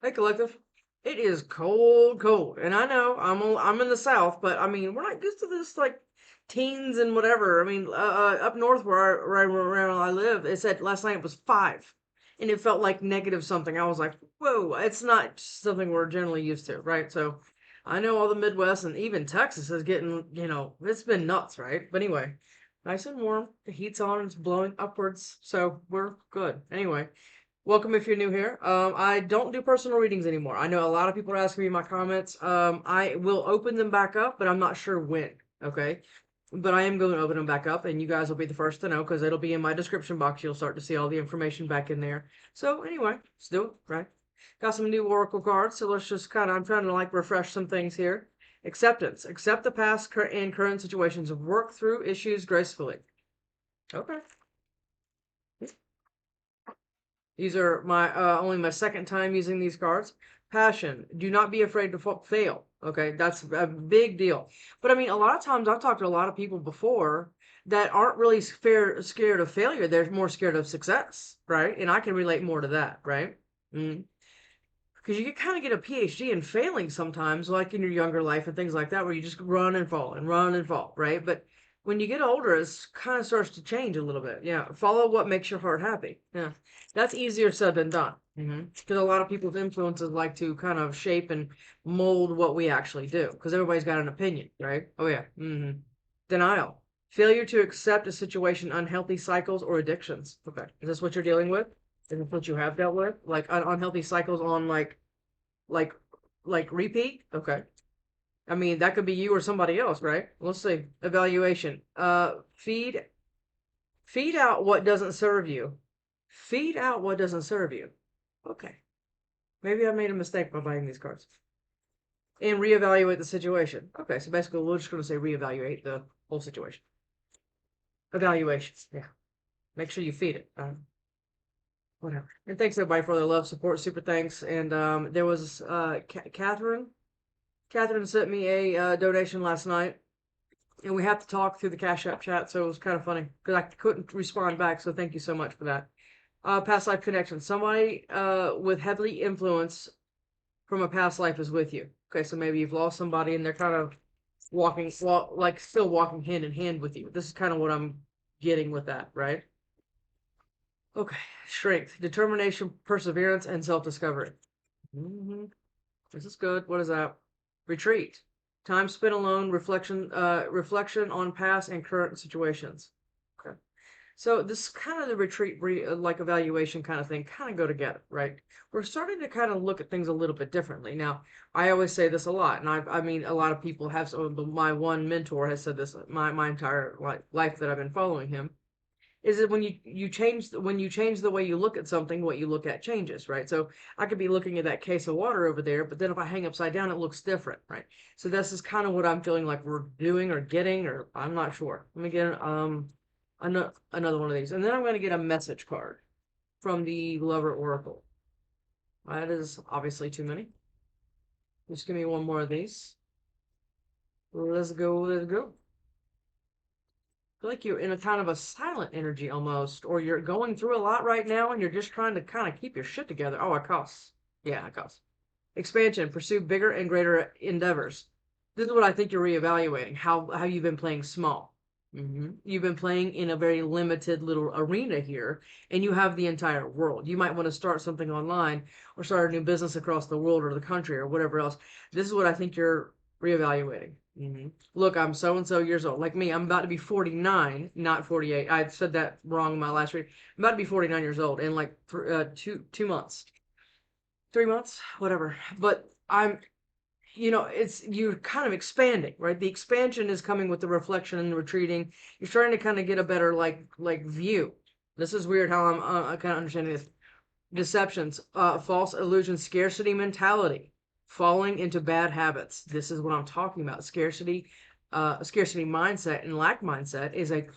Hey, collective. It is cold, cold, and I know I'm in the South, but I mean we're not used to this like teens and whatever. I mean, up north where I live, it said last night it was 5, and it felt like negative something. I was like, whoa, it's not something we're generally used to, right? So I know all the Midwest and even Texas is getting, it's been nuts, right? But anyway, nice and warm. The heat's on, it's blowing upwards, so we're good. Anyway. Welcome if you're new here. I don't do personal readings anymore. I know a lot of people are asking me in my comments. I will open them back up, but I'm not sure when. Okay. But I am going to open them back up, and you guys will be the first to know because it'll be in my description box. You'll start to see all the information back in there. So, anyway, let's do it, right? Got some new Oracle cards, so let's just I'm trying to like refresh some things here. Acceptance. Accept the past and current situations. Work through issues gracefully. Okay. These are my only my second time using these cards. Passion. Do not be afraid to fail. Okay, that's a big deal. But I mean, a lot of times I've talked to a lot of people before that aren't really scared of failure. They're more scared of success, right? And I can relate more to that, right? Mm. Because you kind of get a PhD in failing sometimes, like in your younger life and things like that, where you just run and fall, right? But when you get older, it's kind of starts to change a little bit. Yeah, follow what makes your heart happy. Yeah, that's easier said than done. Because a lot of people's influences like to kind of shape and mold what we actually do. Because everybody's got an opinion, right? Oh yeah. Denial. Failure to accept a situation, unhealthy cycles or addictions. Okay, is this what you're dealing with? Is this what you have dealt with? Like unhealthy cycles on like like repeat? Okay. I mean, that could be you or somebody else, right? Let's see. Evaluation. Feed out what doesn't serve you. Feed out what doesn't serve you. Okay. Maybe I made a mistake by buying these cards. And reevaluate the situation. Okay, so basically we're just gonna say reevaluate the whole situation. Evaluation. Yeah. Make sure you feed it. Whatever. And thanks everybody for their love, support, super thanks. And there was Catherine. Catherine sent me a donation last night, and we have to talk through the Cashapp chat, so it was kind of funny because I couldn't respond back. So thank you so much for that. Past life connection. Somebody with heavily influence from a past life is with you. Okay, so maybe you've lost somebody and they're kind of like still walking hand in hand with you. This is kind of what I'm getting with that, right? Okay, strength, determination, perseverance, and self-discovery. Mm-hmm. This is good. What is that? Retreat. Time spent alone, reflection on past and current situations. Okay. So this kind of the retreat, like evaluation kind of thing, kind of go together, right? We're starting to kind of look at things a little bit differently. Now, I always say this a lot, and I mean, a lot of people have. My one mentor has said this my entire life that I've been following him is that when you change the way you look at something, what you look at changes, right? So I could be looking at that case of water over there, but then if I hang upside down, it looks different, right? So this is kind of what I'm feeling like we're doing or getting, or I'm not sure. Let me get another one of these, and then I'm going to get a message card from the Lover Oracle. That is obviously too many. Just give me one more of these. Let's go. Let's go. Feel like you're in a kind of a silent energy almost, or you're going through a lot right now and you're just trying to kind of keep your shit together. Oh, it costs. Yeah, it costs. Expansion, pursue bigger and greater endeavors. This is what I think you're reevaluating, how you've been playing small. You've been playing in a very limited little arena here, and you have the entire world. You might want to start something online or start a new business across the world or the country or whatever else. This is what I think you're reevaluating. Look, I'm so and so years old. Like me, I'm about to be 49, not 48. I said that wrong in my last read. I'm about to be 49 years old in like 2 months, 3 months, whatever. But it's you're kind of expanding, right? The expansion is coming with the reflection and the retreating. You're starting to kind of get a better like view. This is weird how I'm kind of understanding this. Deceptions, false illusion, scarcity mentality, falling into bad habits. This is what I'm talking about. Scarcity mindset and lack mindset is a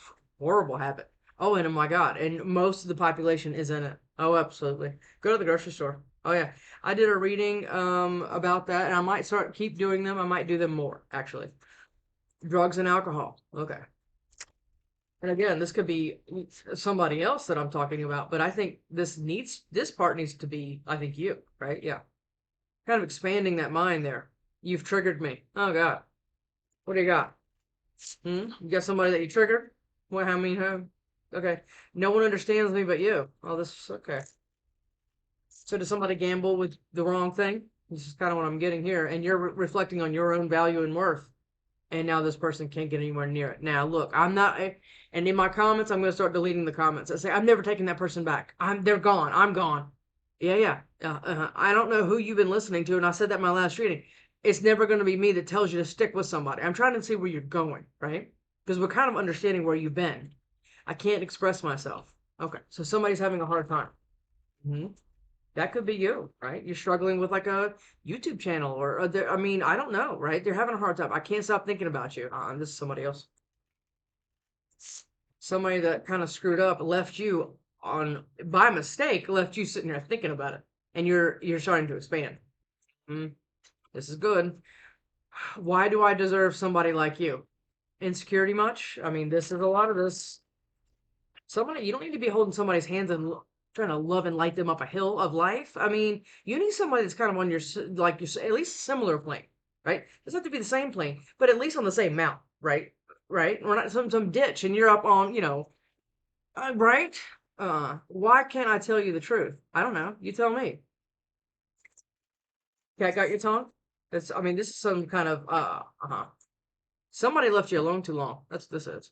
horrible habit. Oh, and oh my God, and most of the population is in it. Oh, absolutely. Go to the grocery store. Oh yeah, I did a reading about that, and I might keep doing them. I might do them more actually. Drugs and alcohol. Okay. And again, this could be somebody else that I'm talking about, but I think this part needs to be, I think you, right? Yeah. Kind of expanding that mind there. You've triggered me. Oh God. What do you got? You got somebody that you triggered? What, I mean, how? Okay. No one understands me but you. Oh, this, okay. So does somebody gamble with the wrong thing? This is kind of what I'm getting here. And you're reflecting on your own value and worth. And now this person can't get anywhere near it. Now, look, I'm not, and in my comments, I'm going to start deleting the comments. I say, I'm never taking that person back. They're gone. I'm gone. Yeah, yeah. I don't know who you've been listening to. And I said that in my last reading. It's never going to be me that tells you to stick with somebody. I'm trying to see where you're going, right? Because we're kind of understanding where you've been. I can't express myself. Okay. So somebody's having a hard time. That could be you, right? You're struggling with like a YouTube channel or I mean, I don't know, right? They're having a hard time. I can't stop thinking about you. This is somebody else. Somebody that kind of screwed up, left you on by mistake, left you sitting there thinking about it, and you're starting to expand. This is good. Why do I deserve somebody like you? Insecurity much? I mean, this is a lot of this. Somebody, you don't need to be holding somebody's hands and trying to love and light them up a hill of life. I mean, you need somebody that's kind of on your, like, your, at least similar plane, right? It doesn't have to be the same plane, but at least on the same mountain, right? Right? We're not some ditch and you're up on, right? Why can't I tell you the truth? I don't know. You tell me. Okay, I got your tongue? That's, I mean, this is some kind of, somebody left you alone too long. That's what this is.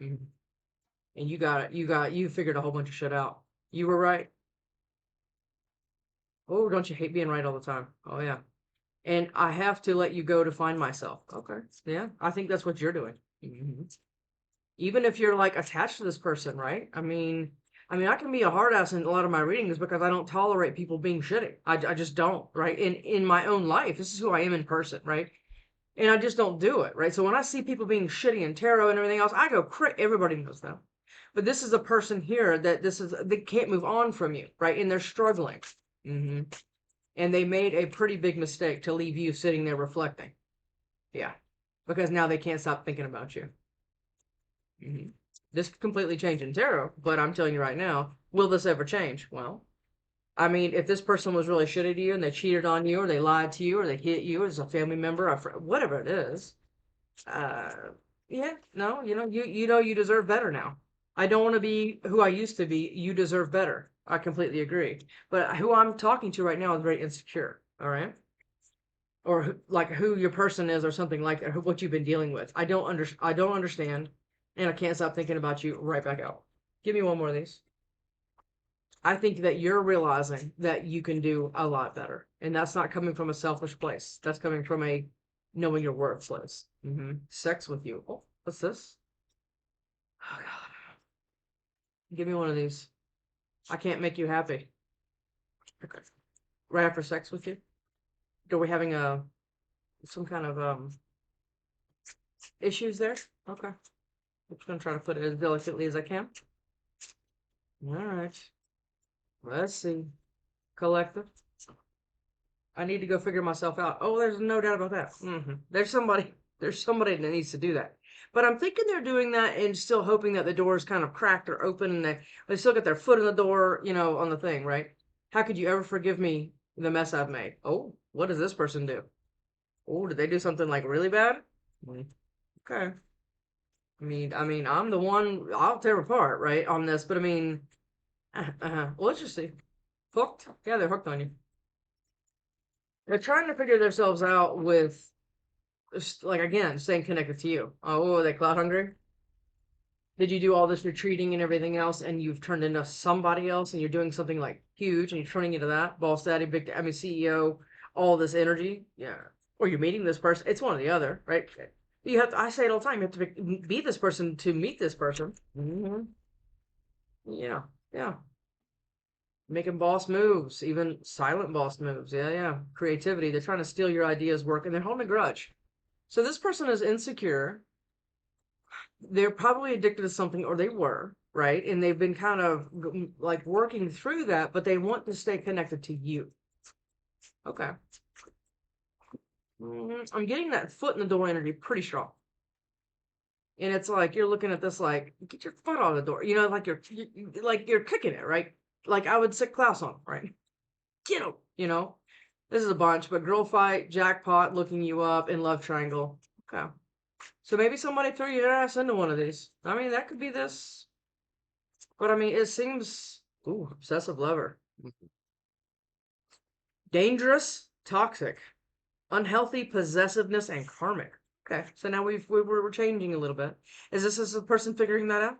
Mhm. And you figured a whole bunch of shit out. You were right. Oh, don't you hate being right all the time? Oh, yeah. And I have to let you go to find myself. Okay. Yeah. I think that's what you're doing. Even if you're like attached to this person, right? I can be a hard ass in a lot of my readings because I don't tolerate people being shitty. I just don't, right? In my own life, this is who I am in person, right? And I just don't do it, right? So when I see people being shitty in tarot and everything else, I go, everybody knows that. But this is a person here that they can't move on from you, right? And they're struggling. And they made a pretty big mistake to leave you sitting there reflecting. Yeah. Because now they can't stop thinking about you. This could completely change in tarot, but I'm telling you right now, will this ever change? Well, I mean, if this person was really shitty to you and they cheated on you or they lied to you or they hit you as a family member or whatever it is, yeah, no, you deserve better now. I don't want to be who I used to be. You deserve better. I completely agree. But who I'm talking to right now is very insecure. All right. Or like who your person is or something like that, what you've been dealing with. I don't understand. And I can't stop thinking about you right back out. Give me one more of these. I think that you're realizing that you can do a lot better. And that's not coming from a selfish place. That's coming from a knowing your worth place. Sex with you. Oh, what's this? Oh, God. Give me one of these. I can't make you happy. Okay. Right after sex with you? Are we having some kind of issues there? Okay. I'm just gonna try to put it as delicately as I can. All right. Let's see. Collective. I need to go figure myself out. Oh, there's no doubt about that. There's somebody that needs to do that. But I'm thinking they're doing that and still hoping that the door is kind of cracked or open and they still got their foot in the door, on the thing, right? How could you ever forgive me the mess I've made? Oh, what does this person do? Oh, did they do something like really bad? Okay. I'm the one I'll tear apart, right, on this, but well, let's just see. Hooked? Yeah, they're hooked on you. They're trying to figure themselves out with, like, again, staying connected to you. Oh, are they cloud hungry? Did you do all this retreating and everything else, and you've turned into somebody else, and you're doing something like huge, and you're turning into that boss daddy, CEO, all this energy? Yeah. Or you're meeting this person. It's one or the other, right? You have to, I say it all the time, you have to be this person to meet this person. Yeah, yeah. Making boss moves, even silent boss moves. Yeah, yeah. Creativity. They're trying to steal your ideas, work, and they're holding a grudge. So this person is insecure. They're probably addicted to something, or they were, right? And they've been kind of like working through that, but they want to stay connected to you. Okay. I'm getting that foot in the door energy pretty strong. And it's like you're looking at this like, get your foot out of the door. Like you're kicking it, right? Like I would sit Klaus on, right? Get him, This is a bunch, but girl fight, jackpot, looking you up, in love triangle. Okay. So maybe somebody threw your ass into one of these. I mean, that could be this. But I mean, it seems, ooh, obsessive lover. Dangerous, toxic, unhealthy, possessiveness, and karmic. Okay, so now we're changing a little bit. Is a person figuring that out?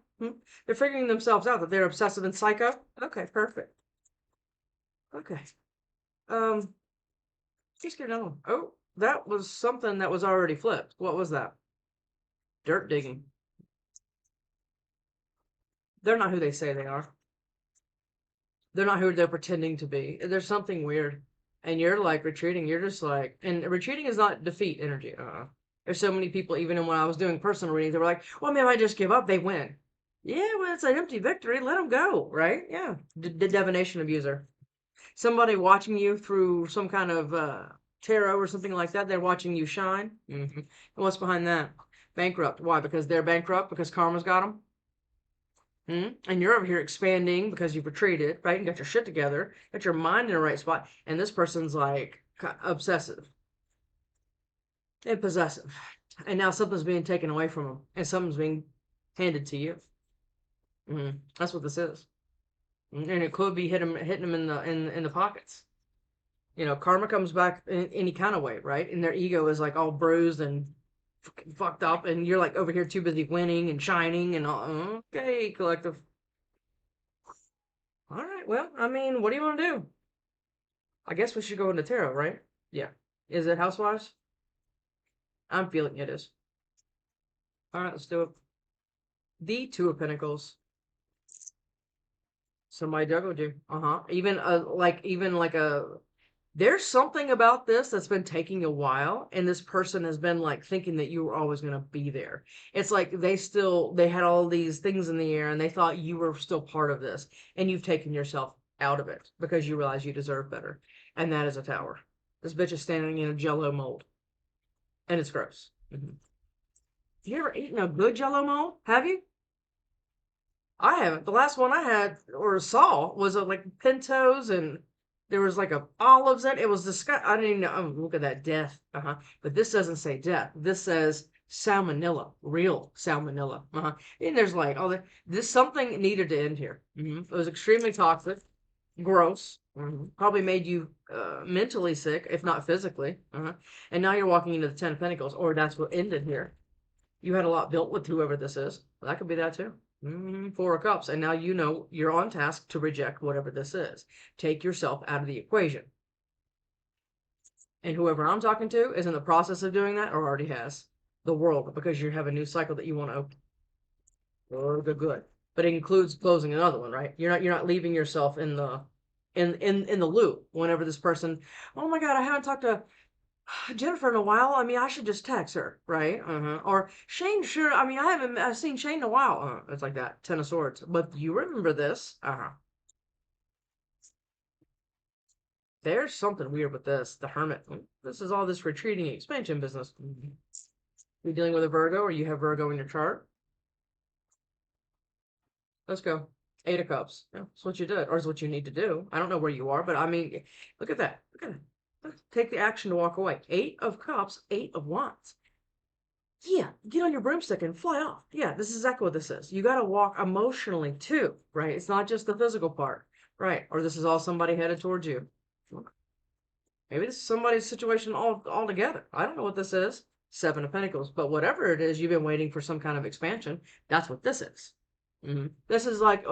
They're figuring themselves out that they're obsessive and psycho. Okay, perfect. Okay. Let's get another one. Oh, that was something that was already flipped. What was that? Dirt digging. They're not who they say they are. They're not who they're pretending to be. There's something weird. And you're like retreating. You're just like, and retreating is not defeat energy. There's so many people, even when I was doing personal readings, they were like, well, maybe I just give up. They win. Yeah, well, it's an empty victory. Let them go, right? Yeah. The divination abuser. Somebody watching you through some kind of tarot or something like that. They're watching you shine. And what's behind that? Bankrupt. Why? Because they're bankrupt? Because karma's got them? And you're over here expanding because you've retreated, right? And got your shit together, got your mind in the right spot. And this person's like obsessive and possessive. And now something's being taken away from them and something's being handed to you. That's what this is. And it could be hitting them in the pockets. You know, karma comes back in any kind of way, right? And their ego is like all bruised and fucked up, and you're like over here too busy winning and shining and all. Okay, collective. All right, well, I mean, what do you want to do? I guess we should go into tarot, right? Yeah. Is it Housewives? I'm feeling it is. All right, let's do it. The Two of Pentacles. Somebody juggled you. Even like a there's something about this that's been taking a while, and this person has been like thinking that you were always going to be there. It's like they had all these things in the air and they thought you were still part of this, and you've taken yourself out of it because you realize you deserve better. And that is a tower. This bitch is standing in a jello mold, and it's gross. You ever eaten a good jello mold? Have you? I haven't. The last one I had or saw was like pintos, and there was like a olives in it. It was disgusting. I didn't even know. Oh, look at that, death. But this doesn't say death. This says salmonella, real salmonella. And there's like all that. This something needed to end here. It was extremely toxic, gross. Probably made you mentally sick, if not physically. And now you're walking into the Ten of Pentacles, or that's what ended here. You had a lot built with whoever this is. Well, that could be that too. Four of Cups. And now you know you're on task to reject whatever this is. Take yourself out of the equation. And whoever I'm talking to is in the process of doing that or already has. The world, because you have a new cycle that you want to open. Oh, good. But it includes closing another one, right? You're not leaving yourself in the loop whenever this person, oh my God, I haven't talked to Jennifer in a while. I mean, I should just text her, right? Or Shane, sure. I mean, I haven't seen Shane in a while. It's like that. Ten of Swords. But you remember this? There's something weird with this. The Hermit. This is all this retreating expansion business. You're dealing with a Virgo, or you have Virgo in your chart. Let's go. Eight of Cups. Yeah, that's what you did, or is what you need to do. I don't know where you are, but I mean, look at that. Look at that. Take the action to walk away. Eight of Cups, Eight of Wands. Yeah, get on your broomstick and fly off. Yeah, this is exactly what this is. You got to walk emotionally too, right? It's not just the physical part, right? Or this is all somebody headed towards you. Maybe this is somebody's situation altogether. I don't know what this is. Seven of Pentacles, but whatever it is, you've been waiting for some kind of expansion. That's what this is. This is like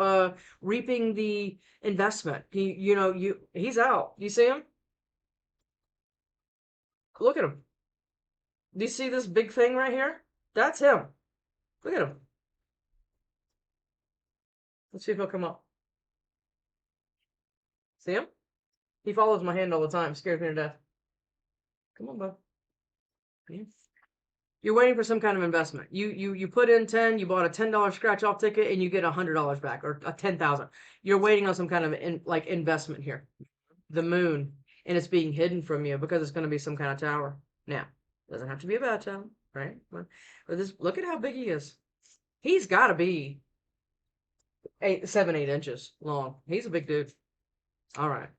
reaping the investment. He's out. You see him? Look at him. Do you see this big thing right here? That's him. Look at him. Let's see if he'll come up. See him? He follows my hand all the time. Scares me to death. Come on, bud. Yeah. You're waiting for some kind of investment. You put in 10, you bought a $10 scratch off ticket, and you get $100 back, or a 10,000. You're waiting on some kind of investment here. The moon, and it's being hidden from you because it's going to be some kind of tower. Now, doesn't have to be a bad tower, right? But this, look at how big he is. He's got to be 7, 8 inches long. He's a big dude. All right.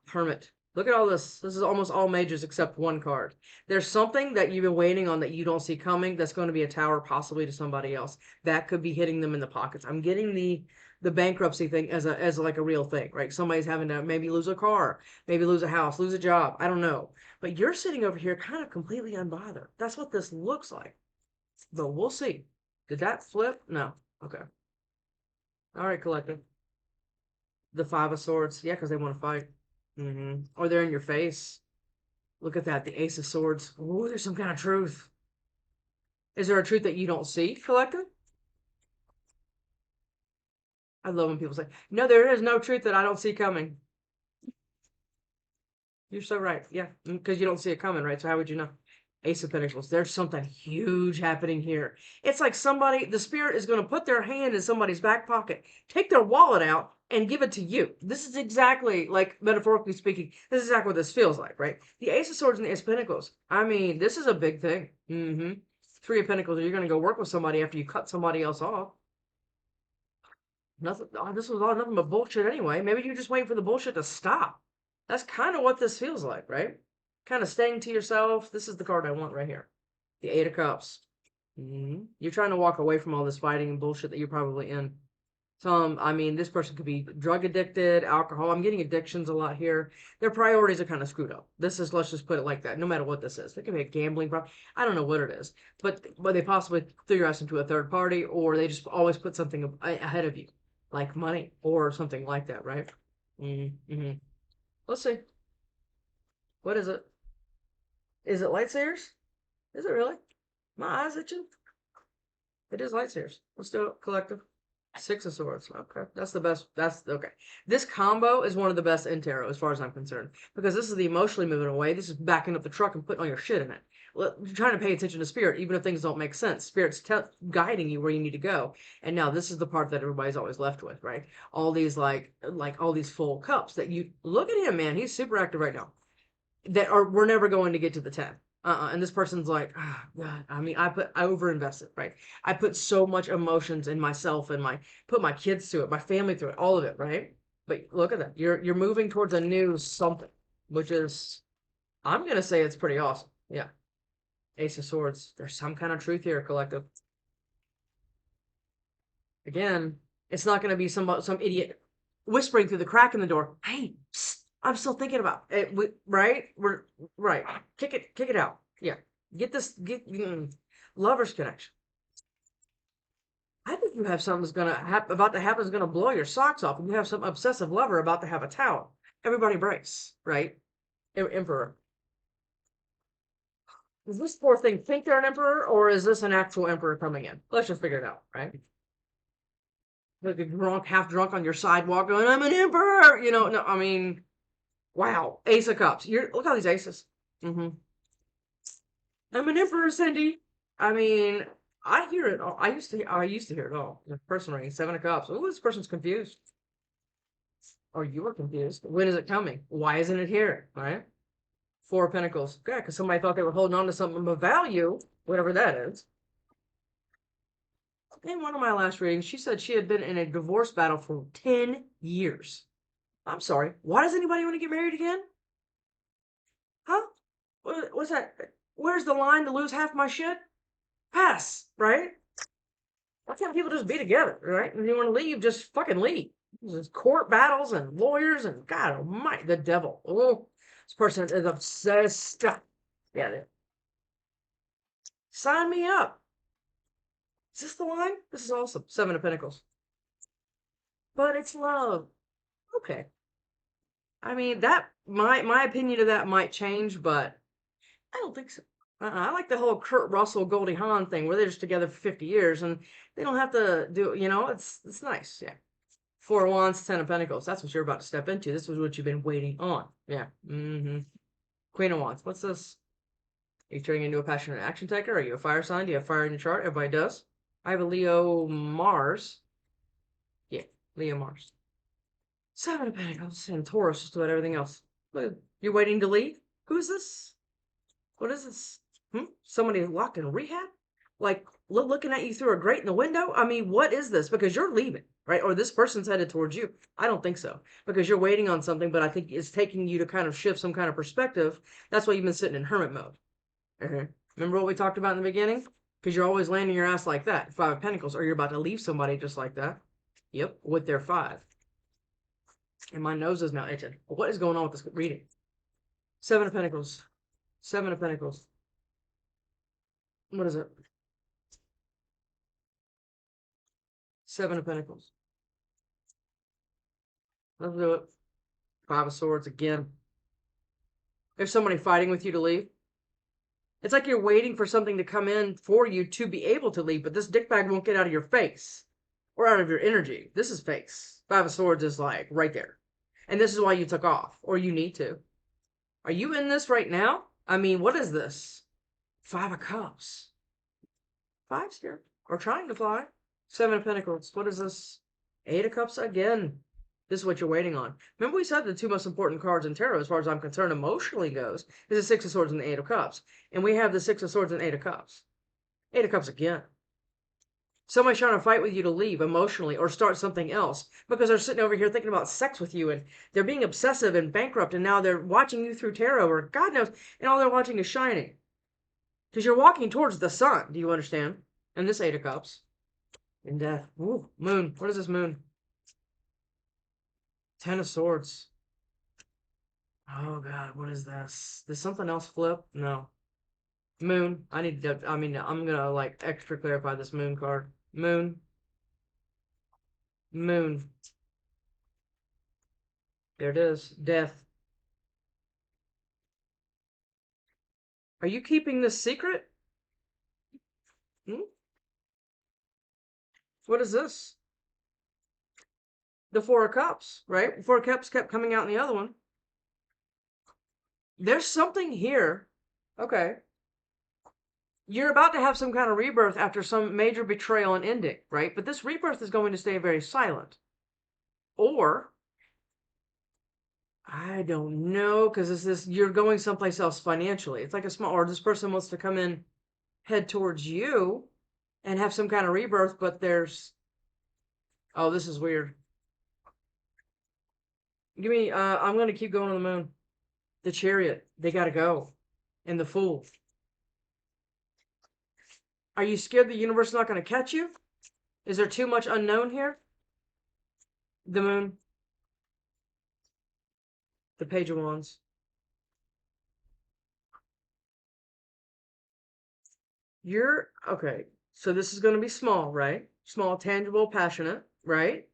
Hermit. Look at all this. This is almost all majors except one card. There's something that you've been waiting on that you don't see coming that's going to be a tower possibly to somebody else. That could be hitting them in the pockets. I'm getting the bankruptcy thing as like a real thing, right? Somebody's having to maybe lose a car, maybe lose a house, lose a job. I don't know. But you're sitting over here kind of completely unbothered. That's what this looks like. But we'll see. Did that flip? No. Okay. All right, collective. The Five of Swords. Yeah, because they want to fight. Or they're in your face. Look at that. The Ace of Swords. Ooh, there's some kind of truth. Is there a truth that you don't see, collective? I love when people say, no, there is no truth that I don't see coming. You're so right. Yeah, because you don't see it coming, right? So how would you know? Ace of Pentacles. There's something huge happening here. It's like somebody, the spirit is going to put their hand in somebody's back pocket, take their wallet out, and give it to you. This is exactly, like, metaphorically speaking, this is exactly what this feels like, right? The Ace of Swords and the Ace of Pentacles. I mean, this is a big thing. Three of Pentacles. You're going to go work with somebody after you cut somebody else off. Nothing. Oh, this was all nothing but bullshit anyway. Maybe you're just waiting for the bullshit to stop. That's kind of what this feels like, right? Kind of staying to yourself. This is the card I want right here. The Eight of Cups. You're trying to walk away from all this fighting and bullshit that you're probably in. I mean, this person could be drug addicted, alcohol. I'm getting addictions a lot here. Their priorities are kind of screwed up. This is, let's just put it like that, no matter what this is. It could be a gambling problem. I don't know what it is. But they possibly threw your ass into a third party, or they just always put something ahead of you, like money or something like that, right? Let's see. What is it? Is it lightsayers? Is it really? My eyes itching? It is lightsayers. Let's do it, collective. Six of Swords. Okay. That's the best. That's okay. This combo is one of the best in tarot as far as I'm concerned. Because this is the emotionally moving away. This is backing up the truck and putting all your shit in it. You're trying to pay attention to spirit, even if things don't make sense. Spirit's guiding you where you need to go. And now this is the part that everybody's always left with, right? All these like all these full cups that you look at him, man. He's super active right now. We're never going to get to the 10. And this person's like, oh, God, I mean, I overinvested, right? I put so much emotions in myself and put my kids through it, my family through it, all of it, right? But look at that. You're moving towards a new something, which is, I'm going to say it's pretty awesome. Yeah. Ace of Swords. There's some kind of truth here, collective. Again, it's not going to be some idiot whispering through the crack in the door. Hey, psst. I'm still thinking about it, right? We're right. Kick it out. Yeah. Get lovers connection. I think you have something that's about to happen is gonna blow your socks off, and you have some obsessive lover about to have a tower. Everybody brace, right? Emperor. Does this poor thing think they're an emperor, or is this an actual emperor coming in? Let's just figure it out, right? Like a drunk, half drunk on your sidewalk going, I'm an emperor! You know, no, I mean, wow, Ace of Cups. Look at all these aces. I'm an emperor, Cindy. I mean, I hear it all. I used to hear it all. The person ring, Seven of Cups. Oh, this person's confused. Or you were confused. When is it coming? Why isn't it here? All right. Four of Pentacles. Yeah, because somebody thought they were holding on to something of value, whatever that is. In one of my last readings, she said she had been in a divorce battle for 10 years. I'm sorry. Why does anybody want to get married again? Huh? What's that? Where's the line to lose half my shit? Pass, right? Why can't people just be together, right? And if you want to leave, just fucking leave. There's court battles and lawyers and God almighty, the devil. Oh, this person is obsessed. Yeah, sign me up. Is this the line? This is awesome. Seven of Pentacles. But it's love. Okay. I mean, my opinion of that might change, but I don't think so. I like the whole Kurt Russell, Goldie Hawn thing where they're just together for 50 years and they don't have to do, it's nice. Yeah. Four of Wands, Ten of Pentacles. That's what you're about to step into. This was what you've been waiting on. Yeah. Queen of Wands. What's this? Are you turning into a passionate action taker? Are you a fire sign? Do you have fire in your chart? Everybody does. I have a Leo Mars. Yeah, Leo Mars. Seven of Pentacles and Taurus, just about everything else. Look, you're waiting to leave? Who's this? What is this? Somebody locked in rehab? Like looking at you through a grate in the window? I mean, what is this? Because you're leaving, right? Or this person's headed towards you. I don't think so, because you're waiting on something, but I think it's taking you to kind of shift some kind of perspective. That's why you've been sitting in hermit mode. Remember what we talked about in the beginning? Because you're always landing your ass like that, 5 of Pentacles, or you're about to leave somebody just like that. Yep, with their 5. And my nose is now itching. What is going on with this reading? 7 of Pentacles. 7 of Pentacles. What is it? 7 of Pentacles. Let's do it. 5 of Swords again. There's somebody fighting with you to leave. It's like you're waiting for something to come in for you to be able to leave, but this dickbag won't get out of your face or out of your energy. This is face. 5 of Swords is like right there. And this is why you took off, or you need to. Are you in this right now? I mean, what is this? 5 of Cups. 5's here. Or trying to fly. 7 of Pentacles. What is this? 8 of Cups again. This is what you're waiting on. Remember we said the 2 most important cards in tarot, as far as I'm concerned, emotionally goes, is the 6 of Swords and the 8 of Cups. And we have the 6 of Swords and 8 of Cups. 8 of Cups again. Somebody's trying to fight with you to leave emotionally or start something else because they're sitting over here thinking about sex with you and they're being obsessive and bankrupt and now they're watching you through tarot or God knows, and all they're watching is shining. Because you're walking towards the sun, do you understand? And this 8 of Cups. And death. Ooh, moon. What is this moon? 10 of Swords. Oh God, what is this? Did something else flip? No. Moon. I'm gonna like extra clarify this moon card. Moon. Moon. There it is. Death. Are you keeping this secret? What is this? The 4 of Cups, right? 4 of Cups kept coming out in the other one. There's something here. Okay. You're about to have some kind of rebirth after some major betrayal and ending, right? But this rebirth is going to stay very silent. Or, I don't know, because you're going someplace else financially. It's like or this person wants to come in, head towards you, and have some kind of rebirth, but there's, oh, this is weird. Give me, I'm going to keep going on the moon. The Chariot, they got to go. And the Fool. Are you scared the universe is not going to catch you? Is there too much unknown here? The Moon. The Page of Wands. Okay. So this is going to be small, right? Small, tangible, passionate, right?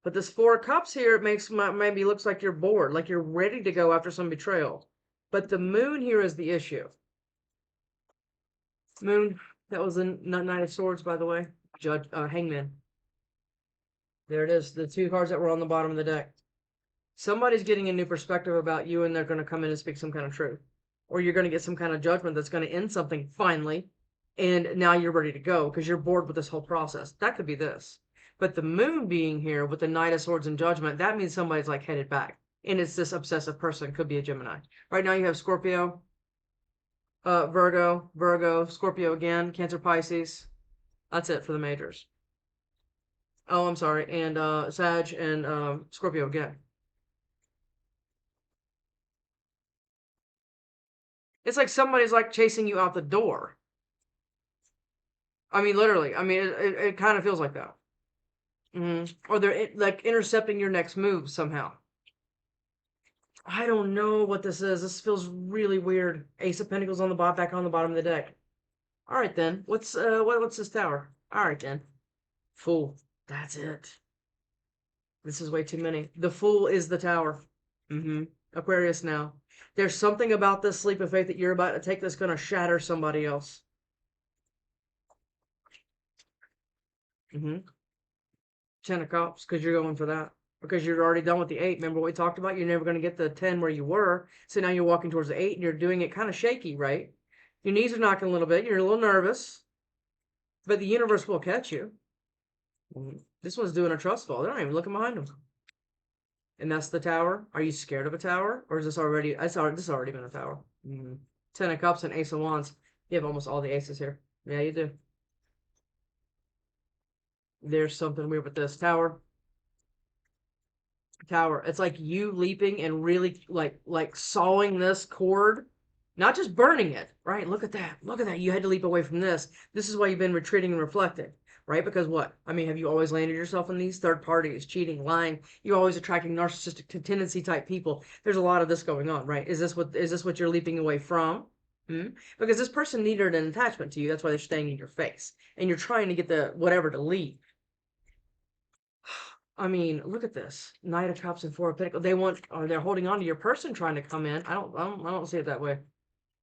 But this 4 of Cups here, it maybe looks like you're bored, like you're ready to go after some betrayal. But the Moon here is the issue. Moon, that was the Knight of Swords, by the way. Hangman. There it is. The 2 cards that were on the bottom of the deck. Somebody's getting a new perspective about you and they're going to come in and speak some kind of truth. Or you're going to get some kind of judgment that's going to end something finally. And now you're ready to go because you're bored with this whole process. That could be this. But the Moon being here with the Knight of Swords and Judgment, that means somebody's like headed back. And it's this obsessive person. Could be a Gemini. Right now you have Scorpio, Virgo, Scorpio again, Cancer, Pisces. That's it for the majors. Oh, I'm sorry. And Sag and Scorpio again. It's like somebody's like chasing you out the door. I mean, literally. I mean, it kind of feels like that. Or they're like intercepting your next move somehow. I don't know what this is. This feels really weird. Ace of Pentacles on the bottom, back on the bottom of the deck. All right then. What's this tower? All right then. Fool. That's it. This is way too many. The Fool is the tower. Aquarius now. There's something about this leap of faith that you're about to take that's going to shatter somebody else. 10 of Cups, because you're going for that. Because you're already done with the 8. Remember what we talked about? You're never going to get the 10 where you were. So now you're walking towards the 8 and you're doing it kind of shaky, right? Your knees are knocking a little bit. You're a little nervous. But the universe will catch you. This one's doing a trust fall. They're not even looking behind them. And that's the tower. Are you scared of a tower? Or is this already... This has already been a tower. 10 of Cups and Ace of Wands. You have almost all the aces here. Yeah, you do. There's something weird with this tower. Tower. It's like you leaping and really like sawing this cord, not just burning it, right? Look at that. Look at that. You had to leap away from this. This is why you've been retreating and reflecting, right? Because what? I mean, have you always landed yourself in these third parties, cheating, lying? You're always attracting narcissistic tendency type people. There's a lot of this going on, right? Is this what you're leaping away from? Hmm? Because this person needed an attachment to you. That's why they're staying in your face. And you're trying to get the whatever to leave. I mean, look at this. Knight of Cups and Four of Pentacles. They're holding on to your person trying to come in. I don't see it that way.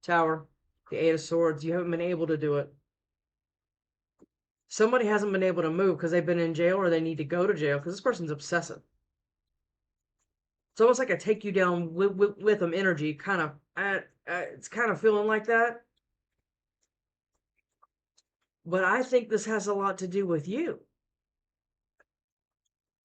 Tower, the Eight of Swords. You haven't been able to do it. Somebody hasn't been able to move because they've been in jail or they need to go to jail because this person's obsessive. It's almost like a take you down with them energy, kind of. It's kind of feeling like that. But I think this has a lot to do with you.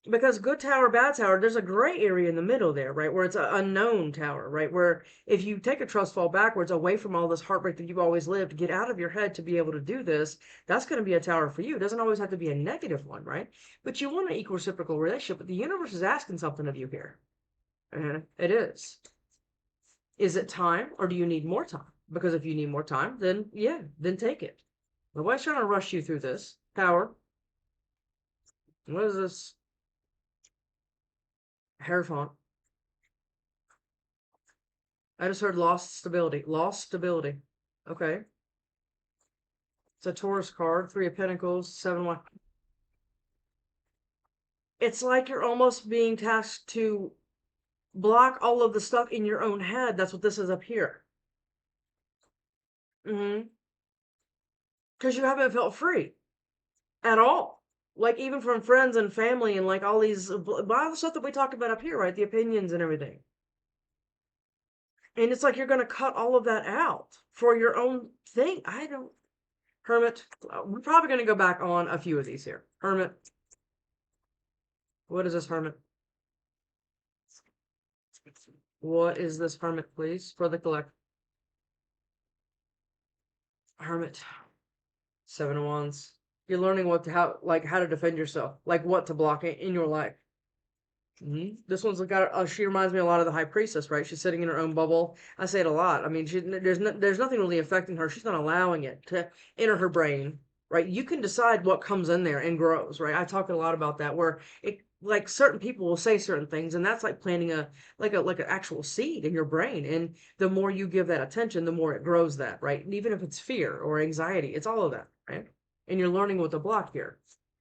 Because good tower, bad tower, there's a gray area in the middle there, right? Where it's an unknown tower, right? Where if you take a trust fall backwards away from all this heartbreak that you've always lived, get out of your head to be able to do this, that's going to be a tower for you. It doesn't always have to be a negative one, right? But you want an equal reciprocal relationship, but the universe is asking something of you here. And it is. Is it time or do you need more time? Because if you need more time, then yeah, then take it. Nobody's trying to rush you through this. Power. What is this? Hierophant. I just heard lost stability. Lost stability. Okay. It's a Taurus card. Three of Pentacles. 7-1. It's like you're almost being tasked to block all of the stuff in your own head. That's what this is up here. Mm-hmm. Because you haven't felt free at all. Like even from friends and family and like all these, a lot of the stuff that we talked about up here, right? The opinions and everything. And it's like you're going to cut all of that out for your own thing. I don't. Hermit. We're probably going to go back on a few of these here. Hermit. What is this, Hermit? What is this, Hermit, please? For the collect. Hermit. 7 of Wands. You're learning how to defend yourself. Like what to block in your life. This one's got. She reminds me a lot of the High Priestess, right? She's sitting in her own bubble. I say it a lot. I mean, there's nothing really affecting her. She's not allowing it to enter her brain, right? You can decide what comes in there and grows, right? I talk a lot about that, where it like certain people will say certain things, and that's like planting an actual seed in your brain. And the more you give that attention, the more it grows that, right? And even if it's fear or anxiety, it's all of that, right? And you're learning what to block here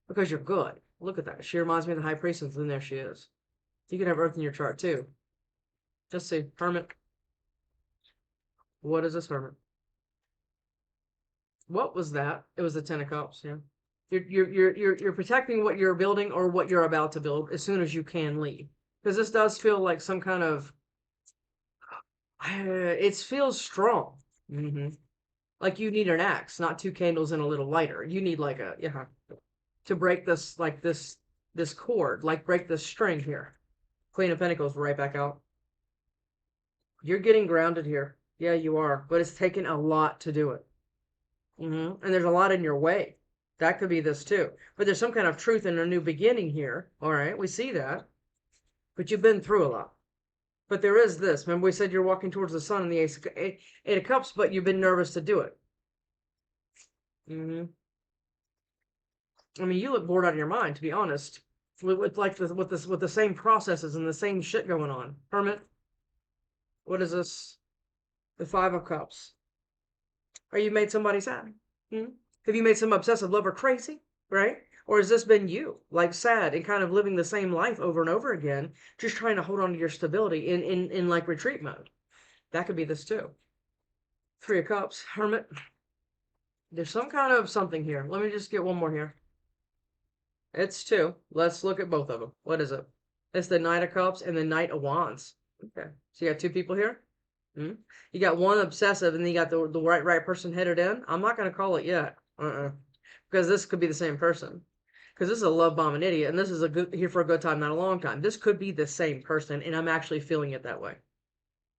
because you're good. Look at that. She reminds me of the High Priestess, and there she is. You can have Earth in your chart too. Just see, Hermit. What is this, Hermit? What was that? It was the Ten of Cups. Yeah, you're protecting what you're building or what you're about to build as soon as you can leave, because this does feel like some kind of. It feels strong. Like you need an axe, not two candles and a little lighter. You need like to break this cord, like break this string here. Queen of Pentacles right back out. You're getting grounded here. Yeah, you are. But it's taken a lot to do it. And there's a lot in your way. That could be this too. But there's some kind of truth in a new beginning here. All right, we see that. But you've been through a lot. But there is this. Remember we said you're walking towards the sun in the Eight of Cups, but you've been nervous to do it. I mean, you look bored out of your mind, to be honest. With the same processes and the same shit going on. Hermit. What is this? The Five of Cups. Are you made somebody sad? Have you made some obsessive lover crazy? Right? Or has this been you, like sad and kind of living the same life over and over again, just trying to hold on to your stability in like retreat mode? That could be this too. Three of Cups. Hermit. There's some kind of something here. Let me just get one more here. It's two. Let's look at both of them. What is it? It's the Knight of Cups and the Knight of Wands. Okay. So you got two people here? You got one obsessive and then you got the right person headed in. I'm not going to call it yet. Because this could be the same person. Because this is a love bomb and idiot. And this is here for a good time, not a long time. This could be the same person. And I'm actually feeling it that way.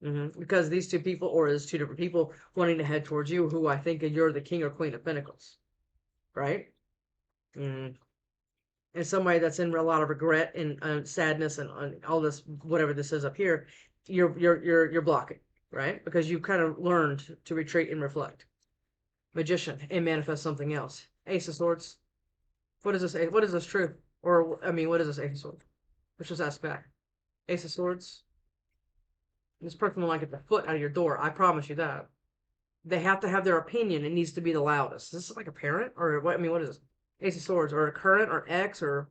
Because these two people, or is two different people wanting to head towards you, who I think you're the King or Queen of Pentacles. Right? and somebody that's in a lot of regret and sadness and all this, whatever this is up here, you're blocking, right? Because you've kind of learned to retreat and reflect. Magician and manifest something else. Ace of Swords. What is this? What is this truth? Or I mean, what is this Ace of Swords? Let's just ask back. Ace of Swords. This person will not get the foot out of your door. I promise you that. They have to have their opinion. It needs to be the loudest. Is this like a parent or what? I mean, what is this? Ace of Swords or a current or ex or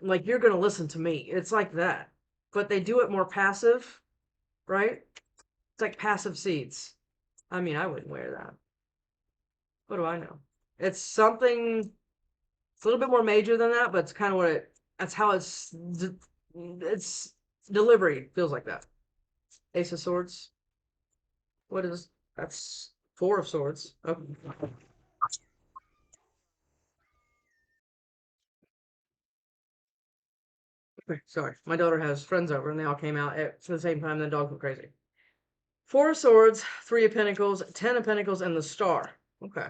like you're gonna listen to me. It's like that, but they do it more passive, right? It's like passive seeds. I mean, I wouldn't wear that. What do I know? It's something. It's a little bit more major than that, but it's kind of what it. That's how it's delivery feels like that. Ace of Swords. What is that's Four of Swords. Okay. Sorry, my daughter has friends over, and they all came out at the same time. And the dogs went crazy. Four of Swords, Three of Pentacles, Ten of Pentacles, and the Star. Okay.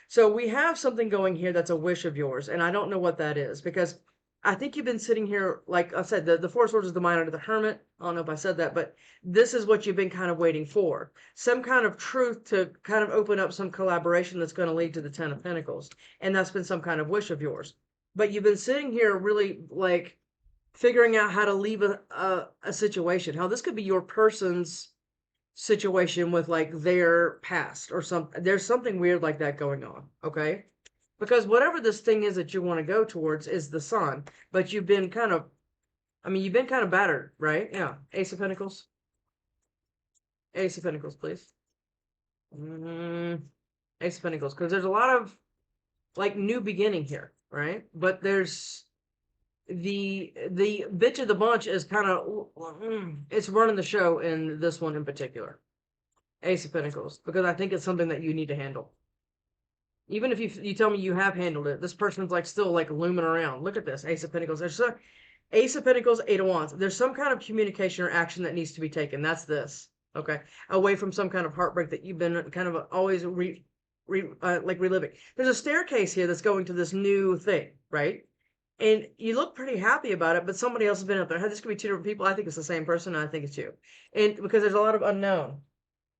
So we have something going here that's a wish of yours, and I don't know what that is because I think you've been sitting here, like I said, the Four of Swords is the mind under the Hermit. I don't know if I said that, but this is what you've been kind of waiting for. Some kind of truth to kind of open up some collaboration that's going to lead to the Ten of Pentacles. And that's been some kind of wish of yours. But you've been sitting here really like figuring out how to leave a situation. How this could be your person's situation with like their past or something. There's something weird like that going on, okay? Because whatever this thing is that you want to go towards is the sun, but you've been kind of, I mean, you've been kind of battered, right? Yeah. Ace of Pentacles. Ace of Pentacles, please. Ace of Pentacles, because there's a lot of like new beginning here, right? But there's the bitch of the bunch is kind of it's running the show in this one in particular. Ace of Pentacles, because I think it's something that you need to handle. Even if you tell me you have handled it, this person's like still like looming around. Look at this, Ace of Pentacles. There's a Ace of Pentacles, Eight of Wands. There's some kind of communication or action that needs to be taken. That's this, okay? Away from some kind of heartbreak that you've been kind of always like reliving. There's a staircase here that's going to this new thing, right? And you look pretty happy about it, but somebody else has been up there. This could be two different people. I think it's the same person. I think it's you. And because there's a lot of unknown.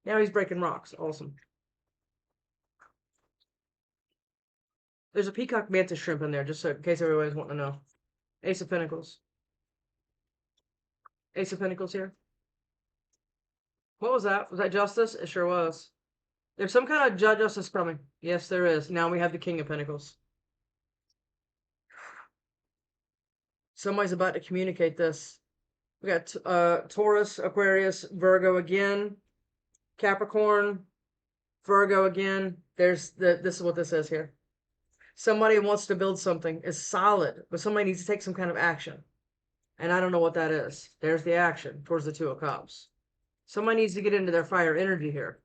Now he's breaking rocks. Awesome. There's a peacock mantis shrimp in there, just so in case everybody's wanting to know. Ace of Pentacles. Ace of Pentacles here. What was that? Was that justice? It sure was. There's some kind of justice coming. Yes, there is. Now we have the King of Pentacles. Somebody's about to communicate this. We got Taurus, Aquarius, Virgo again, Capricorn, Virgo again. This is what this is here. Somebody wants to build something. It's solid, but somebody needs to take some kind of action. And I don't know what that is. There's the action towards the Two of Cups. Somebody needs to get into their fire energy here.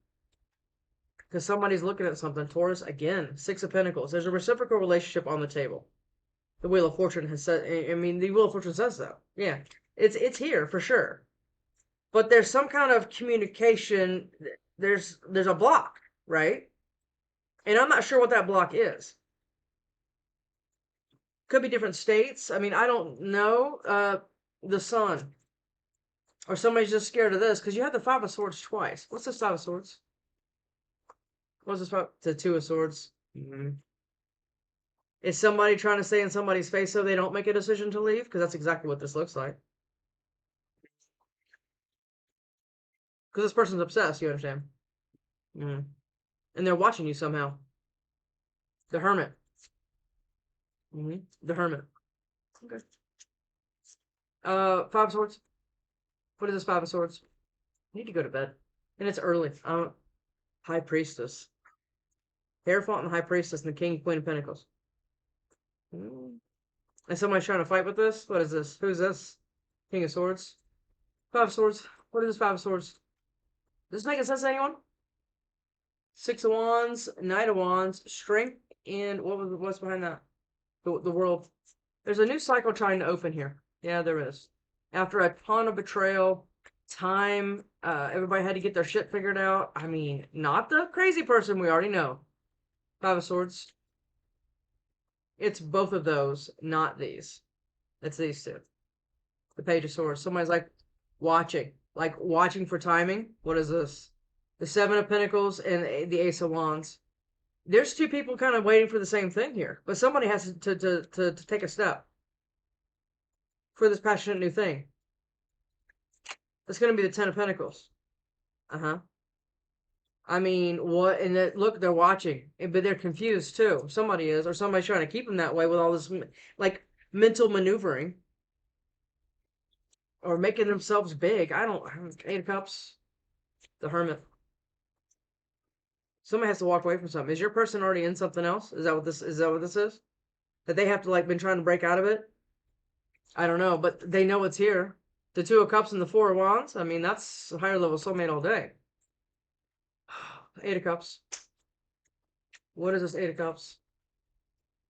Because somebody's looking at something. Taurus, again, Six of Pentacles. There's a reciprocal relationship on the table. The Wheel of Fortune has said, I mean, the Wheel of Fortune says so. Yeah, it's here for sure. But there's some kind of communication. There's a block, right? And I'm not sure what that block is. Could be different states. I mean, I don't know. The Sun. Or somebody's just scared of this, because you have the Five of Swords twice. What's this Five of Swords? What's this about? The Two of Swords. Is somebody trying to stay in somebody's face so they don't make a decision to leave? Because that's exactly what this looks like. Because this person's obsessed, you understand? And they're watching you somehow. The Hermit. The Hermit. Okay. Five of Swords. What is this Five of Swords? You need to go to bed. And it's early. High Priestess. Hierophant and High Priestess and the King and Queen of Pentacles. And somebody's trying to fight with this? What is this? Who's this? King of Swords. Five of Swords. What is this Five of Swords? Does this make sense to anyone? Six of Wands, Knight of Wands, Strength, and what's behind that? The World. There's a new cycle trying to open here. Yeah, there is. After a ton of betrayal, time, everybody had to get their shit figured out. I mean, not the crazy person we already know. Five of Swords. It's both of those, not these. It's these two. The Page of Swords. Somebody's like watching for timing. What is this? The Seven of Pentacles and the Ace of Wands. There's two people kind of waiting for the same thing here, but somebody has to take a step for this passionate new thing. It's going to be the Ten of Pentacles. Uh-huh. I mean, what? And look, they're watching, but they're confused too. Somebody is, or somebody's trying to keep them that way with all this, like, mental maneuvering or making themselves big. I don't. Eight of Cups, the Hermit. Somebody has to walk away from something. Is your person already in something else? Is that what this? Is that what this is? That they have to like been trying to break out of it? I don't know, but they know it's here. The Two of Cups and the Four of Wands. I mean, that's higher level soulmate all day. Eight of Cups. What is this Eight of Cups?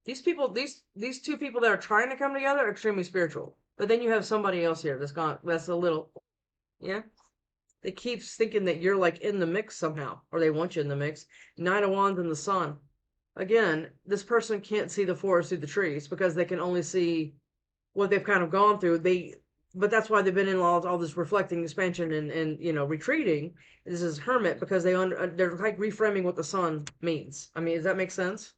These people, these two people that are trying to come together are extremely spiritual. But then you have somebody else here that's a little, yeah. They keep thinking that you're like in the mix somehow, or they want you in the mix. Nine of Wands and the Sun. Again, this person can't see the forest through the trees because they can only see what they've kind of gone through. But that's why they've been in all this reflecting, expansion, and retreating. This is Hermit because they're like reframing what the Sun means. I mean, does that make sense?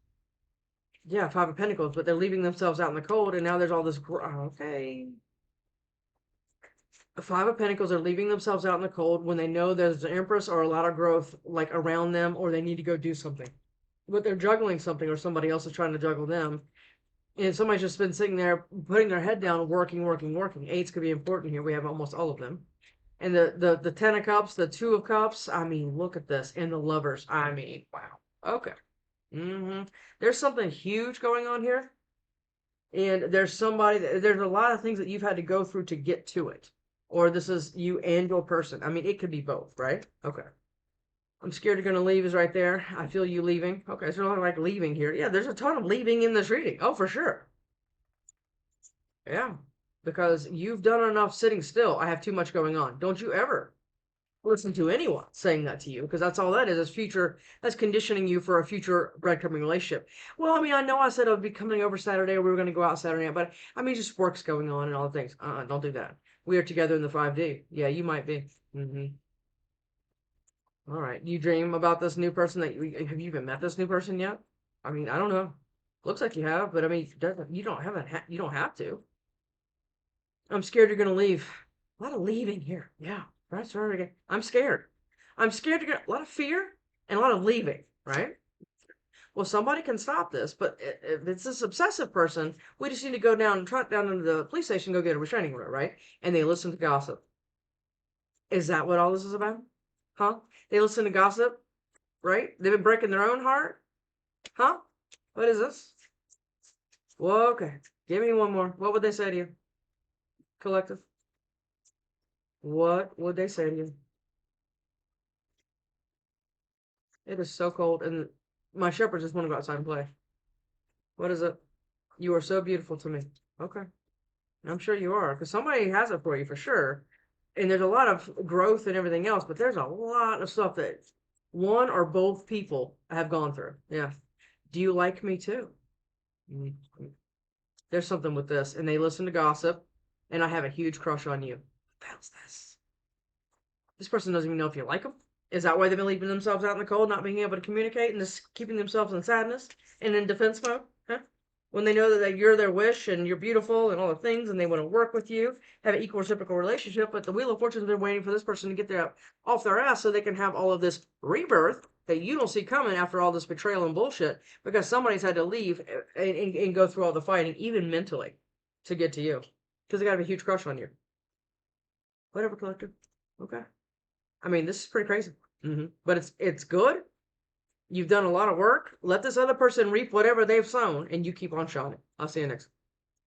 Yeah, Five of Pentacles, but they're leaving themselves out in the cold, and now there's all this. Okay. The Five of Pentacles are leaving themselves out in the cold when they know there's an Empress or a lot of growth like around them, or they need to go do something. But they're juggling something, or somebody else is trying to juggle them. And somebody's just been sitting there, putting their head down, working. Eights could be important here. We have almost all of them. And the Ten of Cups, the Two of Cups. I mean, look at this. And the Lovers. I mean, wow. Okay. There's something huge going on here. And there's a lot of things that you've had to go through to get to it. Or this is you and your person. I mean, it could be both, right? Okay. I'm scared you're going to leave is right there. I feel you leaving. Okay, so like leaving here. Yeah, there's a ton of leaving in this reading. Oh, for sure. Yeah, because you've done enough sitting still. I have too much going on. Don't you ever listen to anyone saying that to you, because that's all that is future. That's conditioning you for a future breadcrumbing relationship. Well, I mean, I know I said I would be coming over Saturday, or we were going to go out Saturday night, but I mean, just work's going on and all the things. Don't do that. We are together in the 5D. Yeah, you might be. All right. You dream about this new person have you even met this new person yet? I mean, I don't know. Looks like you have, but I mean, you don't have to. I'm scared you're gonna leave. A lot of leaving here. Yeah, that's right again. I'm scared. I'm scared to get a lot of fear and a lot of leaving, right? Well, somebody can stop this, but if it's this obsessive person, we just need to go down and trot down into the police station, go get a restraining order, right? And they listen to gossip. Is that what all this is about? Huh? They listen to gossip, right? They've been breaking their own heart. Huh? What is this? Well, okay. Give me one more. What would they say to you? Collective. What would they say to you? It is so cold, and my shepherds just want to go outside and play. What is it? You are so beautiful to me. Okay. I'm sure you are, because somebody has it for you for sure. And there's a lot of growth and everything else, but there's a lot of stuff that one or both people have gone through. Yeah. Do you like me too? There's something with this, and they listen to gossip, and I have a huge crush on you. What the hell's this? This person doesn't even know if you like them. Is that why they've been leaving themselves out in the cold, not being able to communicate, and just keeping themselves in sadness and in defense mode? Huh? When they know that you're their wish and you're beautiful and all the things, and they want to work with you, have an equal reciprocal relationship, but the Wheel of Fortune's been waiting for this person to get off their ass so they can have all of this rebirth that you don't see coming after all this betrayal and bullshit, because somebody's had to leave and go through all the fighting, even mentally, to get to you. Because they got a huge crush on you. Whatever, collective. Okay. I mean, this is pretty crazy. But it's good. You've done a lot of work. Let this other person reap whatever they've sown, and you keep on shining. I'll see you next.